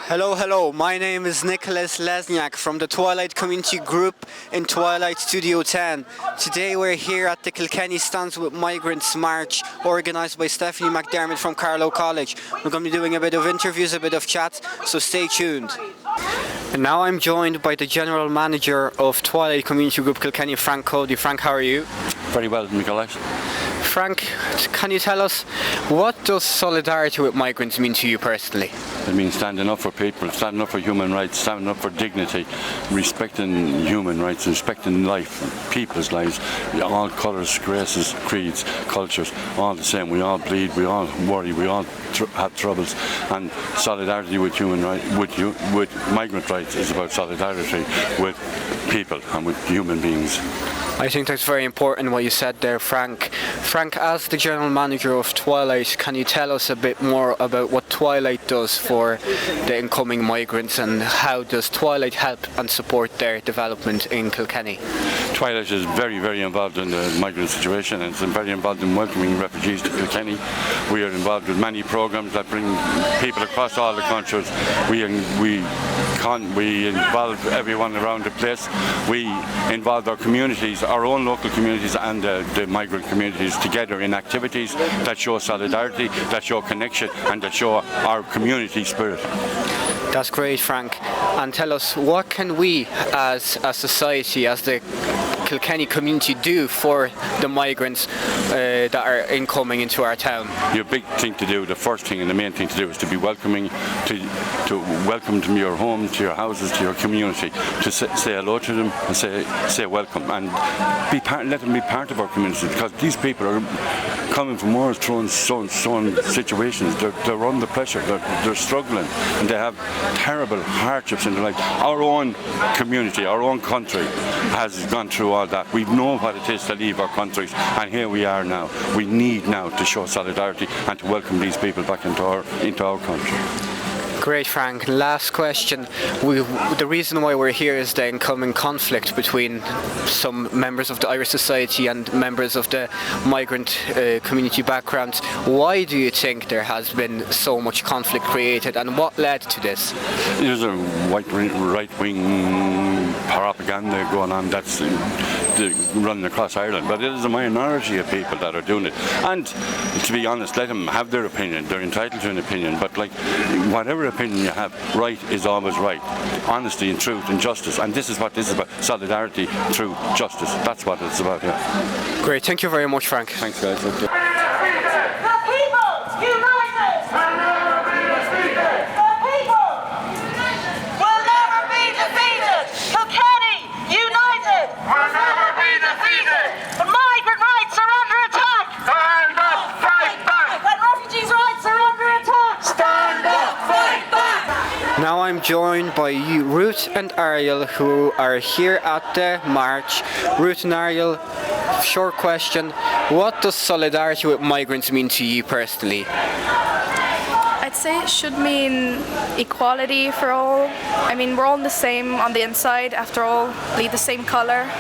Hello. My name is Nicholas Lesniak from the Twilight Community Group in Twilight Studio 10. Today we're here at the Kilkenny Stands with Migrants March, organised by Stephanie McDermott from Carlow College. We're going to be doing a bit of interviews, a bit of chat, so stay tuned. And now I'm joined by the General Manager of Twilight Community Group Kilkenny, Frank Cody. Frank, how are you? Very well, Nicholas. Frank, can you tell us, what does solidarity with migrants mean to you personally? It means standing up for people, standing up for human rights, standing up for dignity, respecting human rights, respecting life, people's lives, all colours, races, creeds, cultures, all the same. We all bleed, we all worry, we all have troubles, and solidarity with human rights, with migrant rights is about solidarity with people and with human beings. I think that's very important what you said there, Frank. Frank, as the General Manager of Twilight, can you tell us a bit more about what Twilight does for the incoming migrants and how does Twilight help and support their development in Kilkenny? Twilight is very, very involved in the migrant situation and it's very involved in welcoming refugees to Kilkenny. We are involved with many programmes that bring people across all the countries. We involve everyone around the place. We involve our communities, our own local communities and the migrant communities together in activities that show solidarity, that show connection and that show our community spirit. That's great, Frank. And tell us, what can we as a society, as the Kilkenny community do for the migrants that are incoming into our town? Your big thing to do, the first thing and the main thing to do is to be welcoming, to welcome them to your homes, to your houses, to your community, to say hello to them and say welcome and let them be part of our community, because these people are coming from war-torn situations. They're under pressure, they're struggling and they have terrible hardships in their life. Our own community, our own country has gone through all that. We know what it is to leave our countries and here we are now. We need now to show solidarity and to welcome these people back into our country. Great, Frank. Last question. The reason why we're here is the incoming conflict between some members of the Irish society and members of the migrant community backgrounds. Why do you think there has been so much conflict created and what led to this? There's a right-wing propaganda going on that's running across Ireland, but it is a minority of people that are doing it. And to be honest, let them have their opinion. They're entitled to an opinion, but like whatever opinion you have, right is always right. Honesty and truth and justice, and this is what this is about: solidarity through justice. That's what it's about. Yeah. Great. Thank you very much, Frank. Thanks, guys. Now I'm joined by Ruth and Ariel, who are here at the march. Ruth and Ariel, short question: what does solidarity with migrants mean to you personally? I'd say it should mean equality for all. I mean, we're all the same on the inside, after all, bleed the same colour.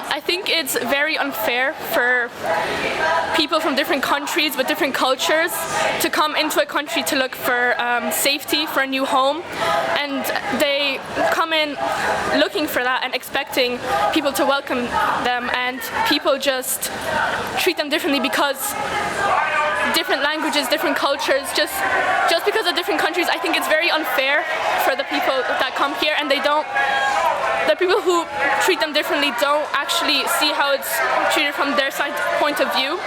I think it's very unfair for people from different countries with different cultures to come into a country to look for safety, for a new home, and they come in looking for that and expecting people to welcome them, and people just treat them differently because different languages, different cultures, just because of different countries. I think it's very unfair for the people that come here, and the people who treat them differently don't actually see how it's treated from their side point of view,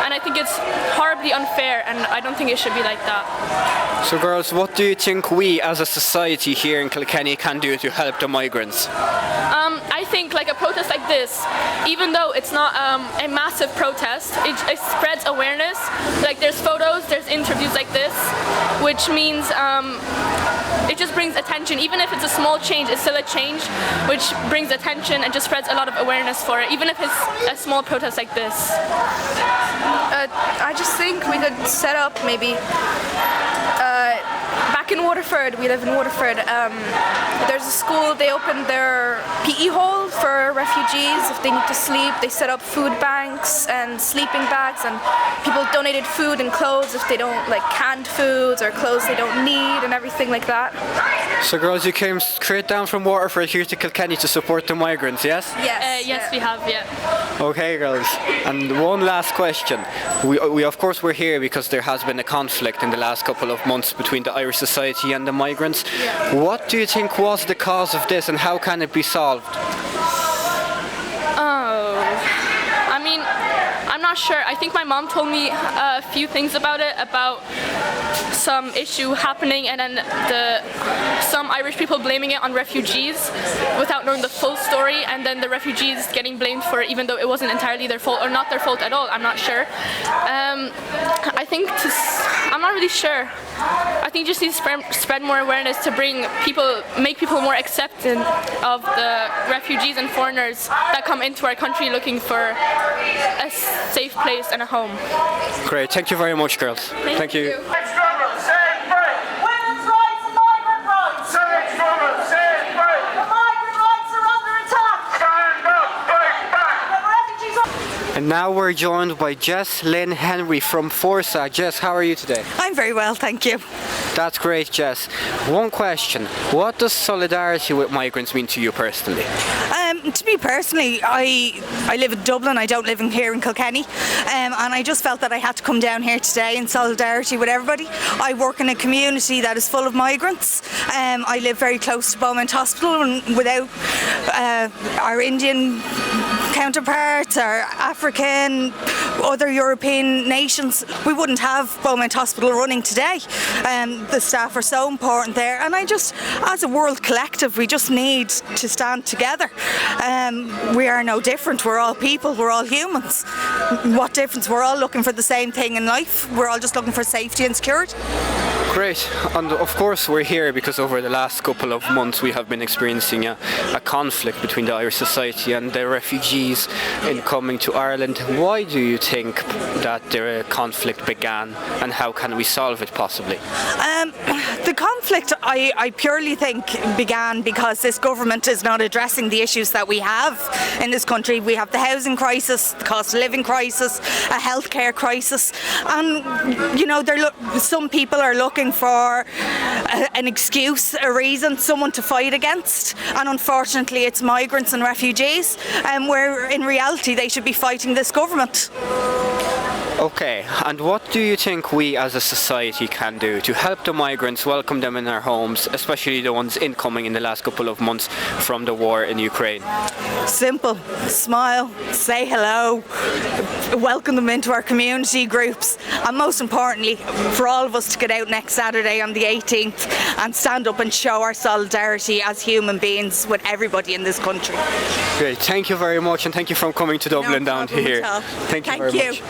and I think it's horribly unfair, and I don't think it should be like that. So girls, what do you think we as a society here in Kilkenny can do to help the migrants? I think like a protest like this, even though it's not a massive protest, it spreads awareness. Like there's photos, there's interviews like this, which means it just brings attention. Even if it's a small change, it's still a change, which brings attention and just spreads a lot of awareness for it, even if it's a small protest like this. I just think we could set up maybe back back in Waterford, we live in Waterford, there's a school, they opened their PE hall for refugees. If they need to sleep, they set up food banks and sleeping bags, and people donated food and clothes if they don't, like canned foods or clothes they don't need and everything like that. So girls, you came straight down from Waterford here to Kilkenny to support the migrants, yes? Yes, we have, yeah. Okay girls, and one last question. We of course we're here because there has been a conflict in the last couple of months between the Irish society and the migrants. What do you think was the cause of this and how can it be solved? I mean, I'm not sure. I think my mom told me a few things about it, about some issue happening and then some Irish people blaming it on refugees without knowing the full story, and then the refugees getting blamed for it even though it wasn't entirely their fault or not their fault at all. I'm not sure. I think I'm not really sure. I think you just need to spread more awareness to make people more accepting of the refugees and foreigners that come into our country looking for a safe place and a home. Great, thank you very much girls. Thank you. And now we're joined by Jess Lynn Henry from Forza. Jess, how are you today? I'm very well, thank you. That's great, Jess. One question. What does solidarity with migrants mean to you personally? To me personally, I live in Dublin, I don't live here in Kilkenny, and I just felt that I had to come down here today in solidarity with everybody. I work in a community that is full of migrants. I live very close to Beaumont Hospital, and without our Indian counterparts, our African, other European nations, we wouldn't have Beaumont Hospital running today. The staff are so important there, and as a world collective, we just need to stand together. We are no different. We're all people. We're all humans. What difference? We're all looking for the same thing in life. We're all just looking for safety and security. Great, and of course we're here because over the last couple of months we have been experiencing a conflict between the Irish society and the refugees in coming to Ireland. Why do you think that the conflict began, and how can we solve it possibly? The conflict, I purely think, began because this government is not addressing the issues that we have in this country. We have the housing crisis, the cost of living crisis, a healthcare crisis, and some people are looking for an excuse, a reason, someone to fight against, and unfortunately it's migrants and refugees, where in reality they should be fighting this government. Okay, and what do you think we as a society can do to help the migrants, welcome them in our homes, especially the ones incoming in the last couple of months from the war in Ukraine? Simple. Smile, say hello, welcome them into our community groups, and most importantly, for all of us to get out next Saturday on the 18th and stand up and show our solidarity as human beings with everybody in this country. Great, thank you very much, and thank you for coming to Dublin down to here. Thank you very much.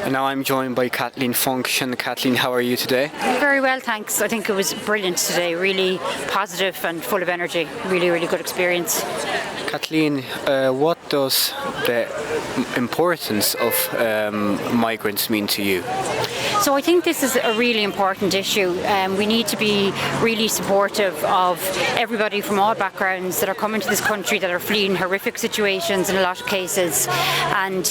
And now I'm joined by Kathleen Function. Kathleen, how are you today? Very well, thanks. I think it was brilliant today, really positive and full of energy. Really, really good experience. Kathleen, what does the importance of migrants mean to you? So I think this is a really important issue. We need to be really supportive of everybody from all backgrounds that are coming to this country, that are fleeing horrific situations in a lot of cases. And,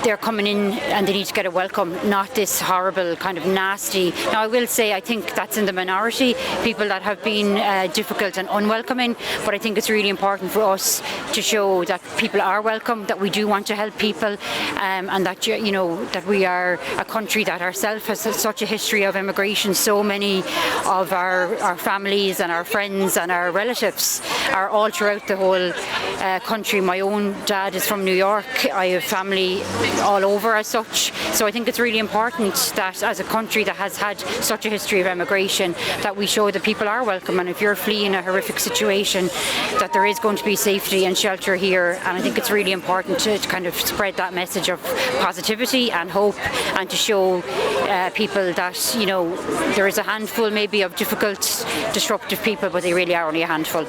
they're coming in and they need to get a welcome, not this horrible kind of nasty. Now, I will say I think that's in the minority, people that have been difficult and unwelcoming, but I think it's really important for us to show that people are welcome, that we do want to help people, and that, that we are a country that ourselves has such a history of immigration. So many of our families and our friends and our relatives are all throughout the whole country. My own dad is from New York. I have family all over as such. So I think it's really important that as a country that has had such a history of immigration, that we show that people are welcome, and if you're fleeing a horrific situation, that there is going to be safety and shelter here. And I think it's really important to kind of spread that message of positivity and hope, and to show show people that, you know, there is a handful maybe of difficult, disruptive people, but they really are only a handful.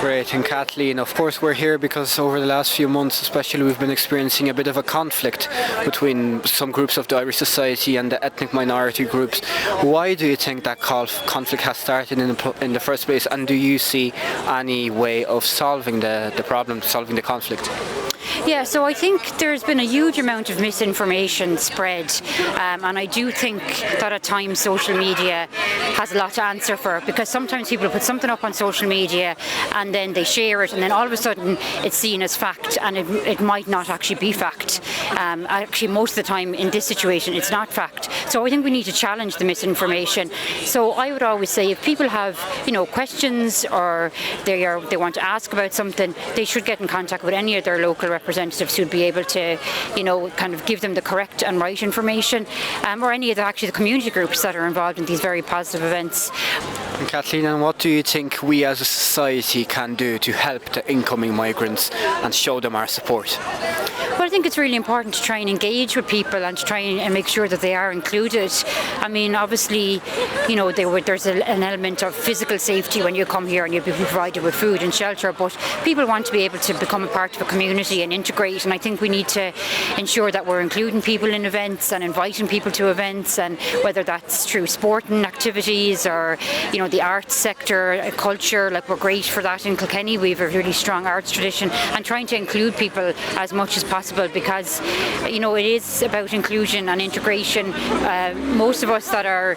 Great. And Kathleen, of course we're here because over the last few months especially we've been experiencing a bit of a conflict between some groups of the Irish society and the ethnic minority groups. Why do you think that conflict has started in the first place, and do you see any way of solving the problem, solving the conflict? Yeah, so I think there's been a huge amount of misinformation spread, and I do think that at times social media has a lot to answer for, because sometimes people put something up on social media and then they share it and then all of a sudden it's seen as fact, and it might not actually be fact. Actually, most of the time in this situation it's not fact. So I think we need to challenge the misinformation. So I would always say if people have, you know, questions or they want to ask about something, they should get in contact with any of their local representatives who'd be able to, you know, kind of give them the correct and right information, or any of the community groups that are involved in these very positive events. And Kathleen, and what do you think we as a society can do to help the incoming migrants and show them our support? Well, I think it's really important to try and engage with people and to try and make sure that they are included. I mean, obviously, you know, there's an element of physical safety when you come here and you'll be provided with food and shelter, but people want to be able to become a part of a community and integrate, and I think we need to ensure that we're including people in events and inviting people to events, and whether that's through sporting activities or, you know, the arts sector, culture, like we're great for that in Kilkenny. We have a really strong arts tradition, and trying to include people as much as possible, because, you know, it is about inclusion and integration. Most of us that are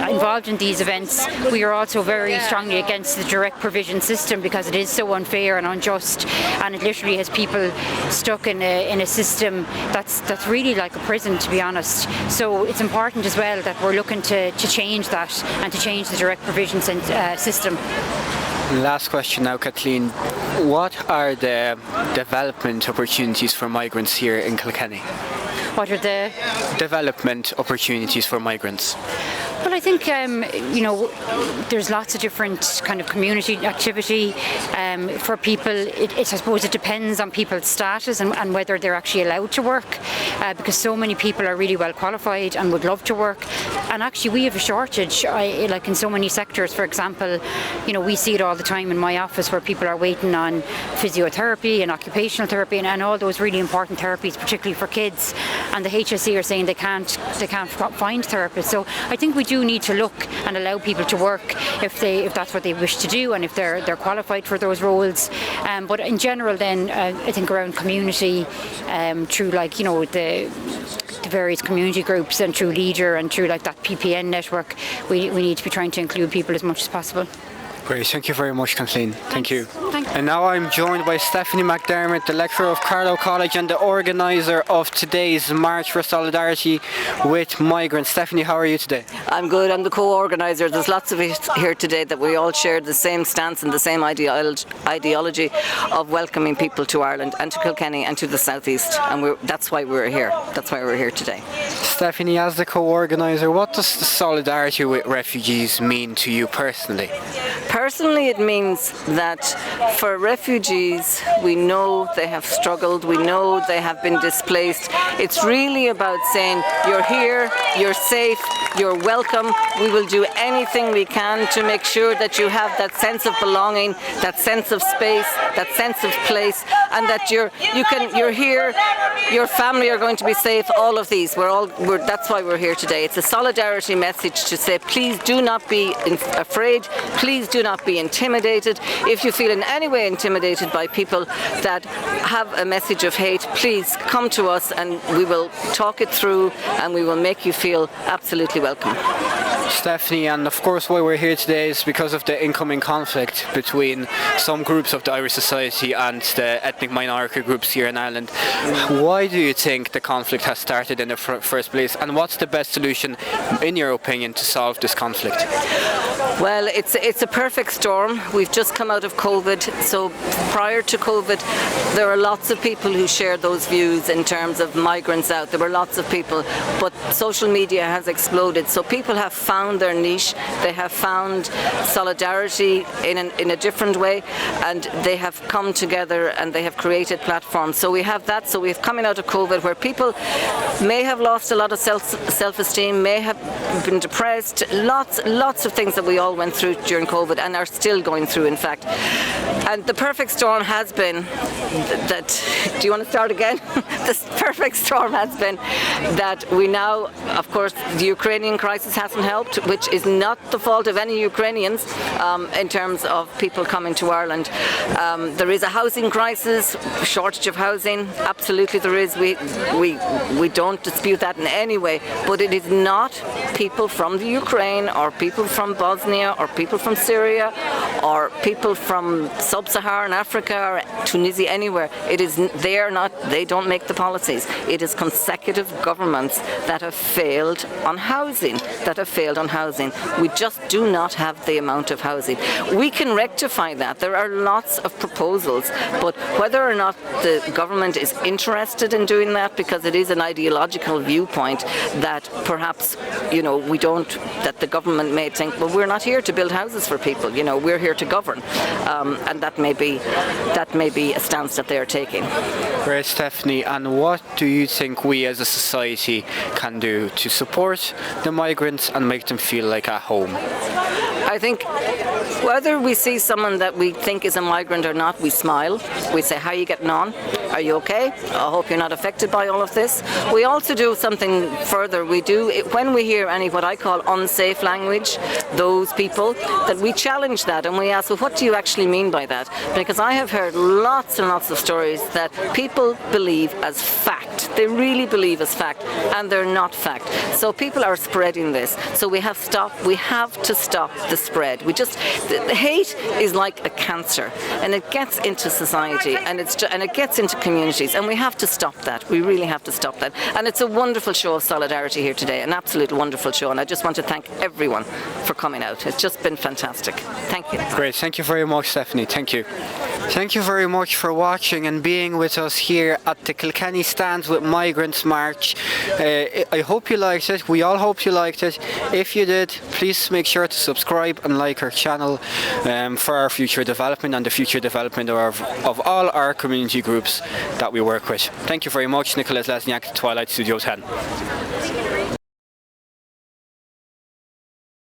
involved in these events, we are also very strongly against the direct provision system, because it is so unfair and unjust, and it literally has people stuck in a system that's really like a prison, to be honest. So it's important as well that we're looking to change that and to change the direct provision system. Last question now, Kathleen. What are the development opportunities for migrants here in Kilkenny? What are the development opportunities for migrants? Well, I think, you know, there's lots of different kind of community activity for people. I suppose it depends on people's status and whether they're actually allowed to work, because so many people are really well qualified and would love to work. And actually we have a shortage, like in so many sectors. For example, you know, we see it all the time in my office where people are waiting on physiotherapy and occupational therapy and all those really important therapies, particularly for kids. And the HSE are saying they can't find therapists. So I think we do need to look and allow people to work if that's what they wish to do, and if they're qualified for those roles. But in general, then I think around community, through, like, you know, the various community groups and through Leader and through like that PPN network, we need to be trying to include people as much as possible. Great, thank you very much, Kathleen. Thank you. Thanks. And now I'm joined by Stephanie McDermott, the lecturer of Carlow College and the organiser of today's March for Solidarity with Migrants. Stephanie, how are you today? I'm good. I'm the co-organiser. There's lots of us here today that we all share the same stance and the same ideology of welcoming people to Ireland and to Kilkenny and to the southeast. And that's why we're here. That's why we're here today. Stephanie, as the co-organiser, what does the solidarity with refugees mean to you personally? Personally, it means that for refugees, we know they have struggled, we know they have been displaced. It's really about saying, you're here, you're safe, you're welcome. We will do anything we can to make sure that you have that sense of belonging, that sense of space, that sense of place, and that you're here, your family are going to be safe, all of these. That's why we're here today. It's a solidarity message to say, please do not be afraid, please do not be intimidated. If you feel in any way intimidated by people that have a message of hate, please come to us and we will talk it through and we will make you feel absolutely welcome. Stephanie, and of course why we're here today is because of the incoming conflict between some groups of the Irish society and the ethnic minority groups here in Ireland. Why do you think the conflict has started in the first place, and what's the best solution, in your opinion, to solve this conflict? Well, it's a perfect storm. We've just come out of COVID, so prior to COVID there were lots of people who shared those views in terms of migrants out. There were lots of people, but social media has exploded, so people have found their niche, they have found solidarity in a different way, and they have come together and they have created platforms. So we have that. So we've coming out of COVID where people may have lost a lot of self-esteem, may have been depressed, lots of things that we all went through during COVID and are still going through, in fact. And the perfect storm has been that, do you want to start again? The perfect storm has been that we now, of course, the Ukrainian crisis hasn't helped, which is not the fault of any Ukrainians in terms of people coming to Ireland. There is a housing crisis, shortage of housing, absolutely there is. We don't dispute that in any way, but it is not people from the Ukraine or people from Bosnia or people from Syria or people from sub-Saharan Africa or Tunisia, anywhere. It is they don't make the policies. It is consecutive governments that have failed on housing, We just do not have the amount of housing. We can rectify that. There are lots of proposals, but whether or not the government is interested in doing that, because it is an ideological viewpoint that perhaps, that the government may think, well, we're not here to build houses for people, we're here to govern. And that may be a stance that they're taking. Great, Stephanie. And what do you think we as a society can do to support the migrants and make them feel like at home? I think whether we see someone that we think is a migrant or not, we smile. We say, how are you getting on? Are you okay? I hope you're not affected by all of this. We also do something further. When we hear any what I call unsafe language, those people, that we challenge that and we ask, well, what do you actually mean by that? Because I have heard lots and lots of stories that people believe as fact. They really believe as fact, and they're not fact. So people are spreading this. So we have to stop the spread. The hate is like a cancer, and it gets into society, and it gets into communities, and we have to stop that. We really have to stop that. And it's a wonderful show of solidarity here today, an absolute wonderful show, and I just want to thank everyone for coming out. It's just been fantastic. Thank you. Great. Thank you very much, Stephanie. Thank you. Thank you very much for watching and being with us here at the Kilkenny Stands with Migrants March. I hope you liked it. We all hope you liked it. If you did, please make sure to subscribe and like our channel for our future development and the future development of all our community groups that we work with. Thank you very much. Nicholas Lesniak, Twilight Studio 10.